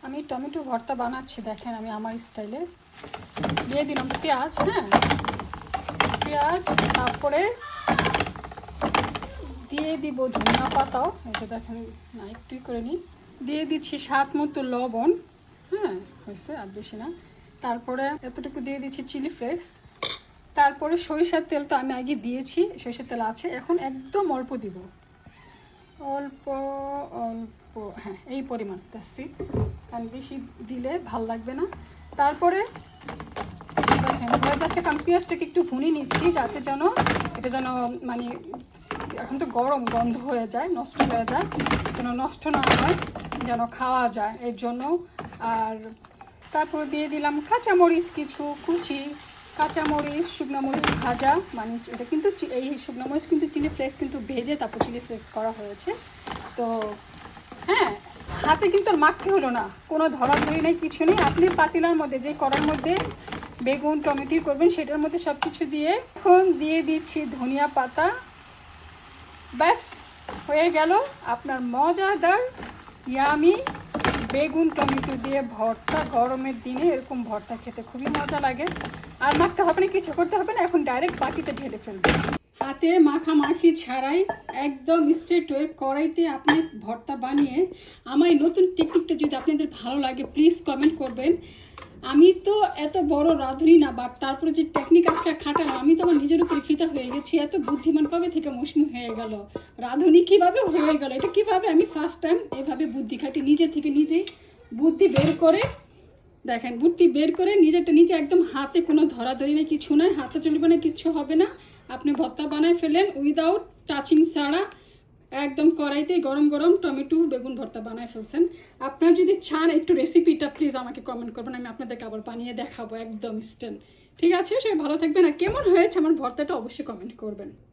আমি টমেটো ভর্তা বানাচ্ছি, দেখেন আমি আমার স্টাইলে দিয়ে দিলাম পেঁয়াজ। হ্যাঁ, পেঁয়াজ, তারপরে দিয়ে দিব ধনিয়া পাতাও, এই যে দেখেন, না একটুই করে নিই। দিয়ে দিচ্ছি স্বাদ মতো লবণ। হ্যাঁ, হয়েছে, আর বেশি না। তারপরে এতটুকু দিয়ে দিচ্ছি চিলি ফ্লেক্স। তারপরে সরিষার তেল তো আমি আগে দিয়েছি, সরিষার তেল আছে, এখন একদম অল্প দিব, অল্প অল্প, হ্যাঁ এই পরিমাণ দেখছি, কারণ বেশি দিলে ভাল লাগবে না। তারপরে দেখেন হয়ে যাচ্ছে, কারণ পেঁয়াজটাকে একটু ভুনে নিচ্ছি যাতে যেন এটা যেন মানে এখন তো গরম, গন্ধ হয়ে যায়, নষ্ট হয়ে যায়, যেন নষ্ট না হয়, যেন খাওয়া যায় এর জন্য। আর তারপর দিয়ে দিলাম কাঁচামরিচ কিছু কুচি, কাঁচামরিচ, শুকনো মরিচ ভাজা, মানে এটা কিন্তু এই শুকনো মরিচ কিন্তু চিলি ফ্লেক্স কিন্তু ভেজে তারপর চিলি ফ্লেক্স করা হয়েছে। তো হ্যাঁ, হাতে কিন্তু আর মাখতে হলো না, কোনো ধরাধরি নেই, কিছু নেই। আপনি পাতিলার মধ্যে যে কড়ার মধ্যে বেগুন টমেটো করবেন সেটার মধ্যে সব কিছু দিয়ে এখন দিয়ে দিচ্ছি ধনিয়া পাতা। ব্যাস হয়ে গেল আপনার মজাদার ইয়ামি বেগুন টমেটো দিয়ে ভর্তা। গরমের দিনে এরকম ভর্তা খেতে খুবই মজা লাগে। আর মাখতে হবে না, কিছু করতে হবে না, এখন ডাইরেক্ট বাটিতে ঢেলে ফেলবেন। হাতে মাখামাখি ছাড়াই একদম স্ট্রেট হয়ে কড়াইতে আপনি ভর্তা বানিয়ে, আমার এই নতুন টেকনিকটা যদি আপনাদের ভালো লাগে প্লিজ কমেন্ট করবেন। আমি তো এত বড় রাঁধুনি না, বাট তারপরে যে টেকনিক আজকে খাটানো, আমি তো আমার নিজের উপরে ফিদা হয়ে গেছি। এত বুদ্ধিমান কবে থেকে মৌসুমি হয়ে গেল, রাঁধুনি কীভাবে হয়ে গেল, এটা কীভাবে আমি ফার্স্ট টাইম এভাবে বুদ্ধি খাটি, নিজে থেকে নিজেই বুদ্ধি বের করে, দেখেন বুদ্ধি বের করে নিজেরটা নিজে একদম, হাতে কোনো ধরাধরি না, কিছু নয়, হাতে চলবে না, কিচ্ছু হবে না। আপনি ভর্তা বানায় ফেলেন উইদাউট টাচিং ছাড়া, একদম কড়াইতে গরম গরম টমেটো বেগুন ভর্তা বানায় ফেলছেন। আপনারা যদি চান একটু রেসিপিটা প্লিজ আমাকে কমেন্ট করবেন, আমি আপনাদেরকে আবার বানিয়ে দেখাবো একদম ইনস্ট্যান্ট। ঠিক আছে, সবাই ভালো থাকবেন, আর কেমন হয়েছে আমার ভর্তাটা অবশ্যই কমেন্ট করবেন।